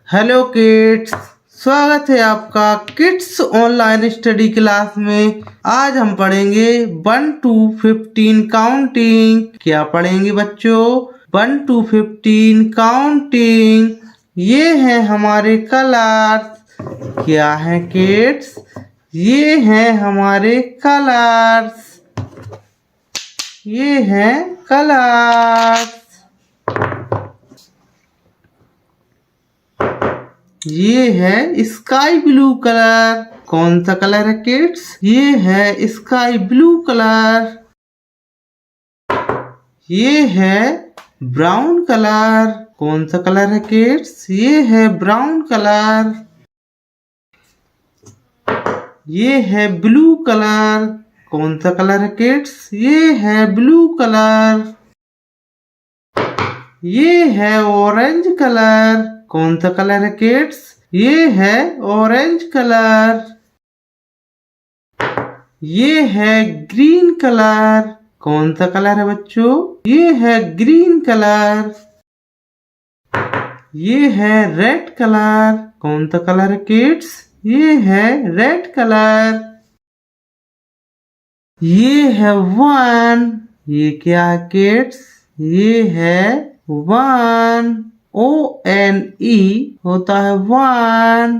Hello kids. स्वागत है आपका किड्स ऑनलाइन स्टडी क्लास में। आज हम पढ़ेंगे 1 to 15 काउंटिंग। क्या पढ़ेंगे बच्चों? 1 to 15 काउंटिंग। ये हैं हमारे कलर्स। क्या हैं किड्स? ये हैं हमारे कलर्स। ये हैं कलर्स। ये है स्काई ब्लू कलर। कौन सा कलर है किड्स? ये है स्काई ब्लू कलर। ये है ब्राउन कलर। कौन सा कलर है किड्स? ये है ब्राउन कलर। ये है ब्लू कलर। कौन सा कलर है किड्स? ये है ब्लू कलर। ये है ऑरेंज कलर। कौन सा कलर है किड्स? ये है ऑरेंज कलर। ये है ग्रीन कलर। कौन सा कलर है बच्चों? ये है ग्रीन कलर। ये है रेड कलर। कौन सा कलर है किड्स? ये है रेड कलर। ये है 1। ये क्या है किड्स? ये है 1। ONE होता है 1।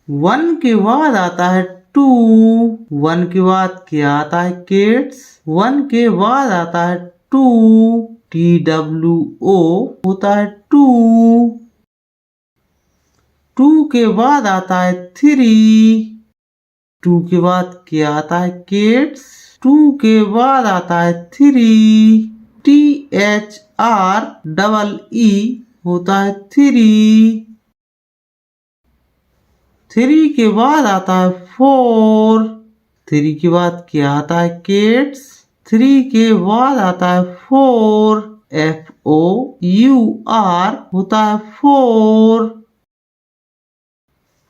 1 के बाद आता है 2। 1 के बाद क्या आता है किड्स? 1 के बाद आता है 2। TWO होता है 2। 2 के बाद आता है 3। 2 के बाद क्या आता है किड्स? 2 के बाद आता है 3। THREE होता है 3। 3 के बाद आता है 4। 3 के बाद क्या आता है किड्स? 3 के बाद आता है 4। FOUR होता है 4।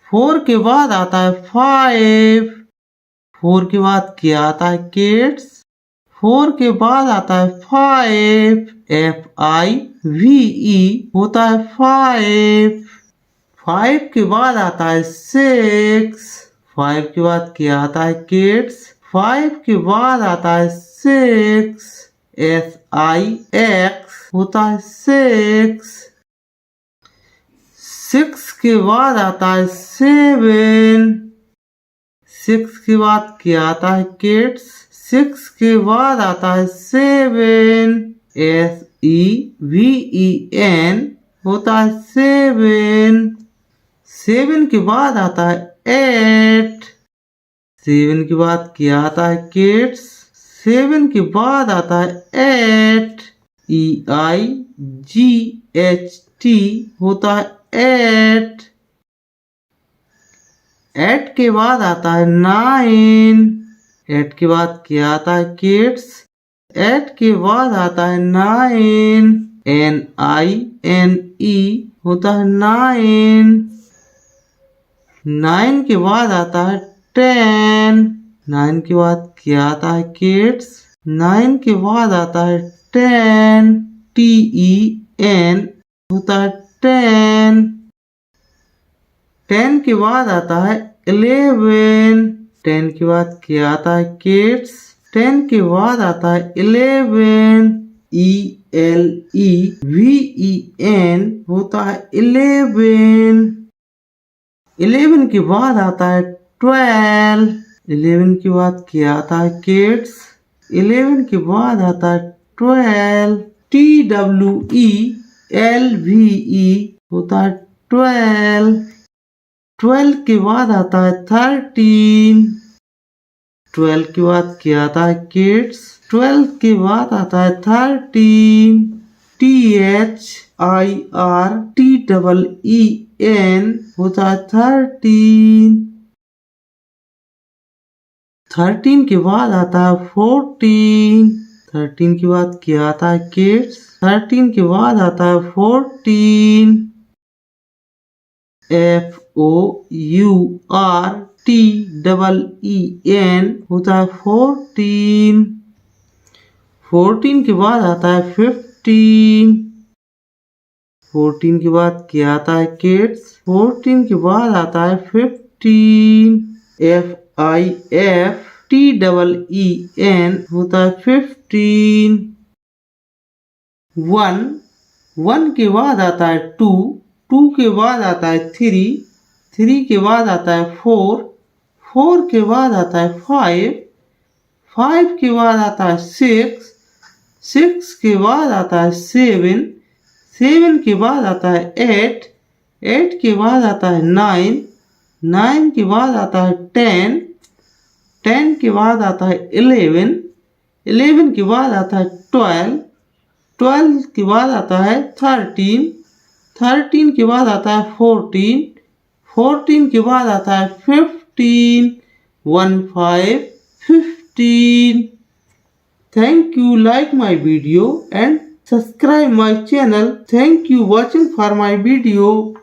4 के बाद आता है 5। 4 के बाद क्या आता है किड्स? 4 के बाद आता है 5। FIVE होता है 5। 5 के बाद आता है 6। 5 के बाद क्या आता है किड्स? 5 के बाद आता है 6। SIX होता है 6। 6 के बाद आता है 7। 6 के बाद क्या आता है किड्स? 6 के बाद आता है 7। SEVEN होता है 7। 7 के बाद आता है 8। 7 के बाद क्या आता है किड्स? 7 के बाद आता है 8। EIGHT होता है 8। 8 के बाद आता है 9। 8 के बाद क्या आता है किड्स? 8 के बाद आता है 9। NINE होता है 9। 9 के बाद आता है 10। 9 के बाद क्या आता है किड्स? 9 के बाद आता है 10। TEN होता है 10। 10 के बाद आता है 11। 10 के बाद क्या आता है किड्स? 10 के बाद आता है 11। ELEVEN होता है 11। 11 के बाद आता है 12। 11 के बाद क्या आता है किड्स? 11 के बाद आता है 12। TWELVE होता है 12। 12 के बाद आता है 13। 12 के बाद क्या आता है किड्स? 12 के बाद आता है 13। THIRTEEN होता है 13। 13 के बाद आता है 14। 13 के बाद क्या आता है किड्स? 13 के बाद आता है 14। FOURTEEN होता है 14। 14 के बाद आता है 15। 14 के बाद क्या आता है किड्स? 14 के बाद आता है 15। FIFTEEN होता है 15। 1 के बाद आता है 2 के बाद आता है 3 के बाद आता है 4 के बाद आता है 5 के बाद आता है 6 के बाद आता है 7 के बाद आता है 8 के बाद आता है 9 के बाद आता है 10 के बाद आता है 11 के बाद आता है 12 के बाद आता है 13 के बाद आता है 14 के बाद आता है 15। 15। Thank you, like my video and subscribe my channel. Thank you watching for my video.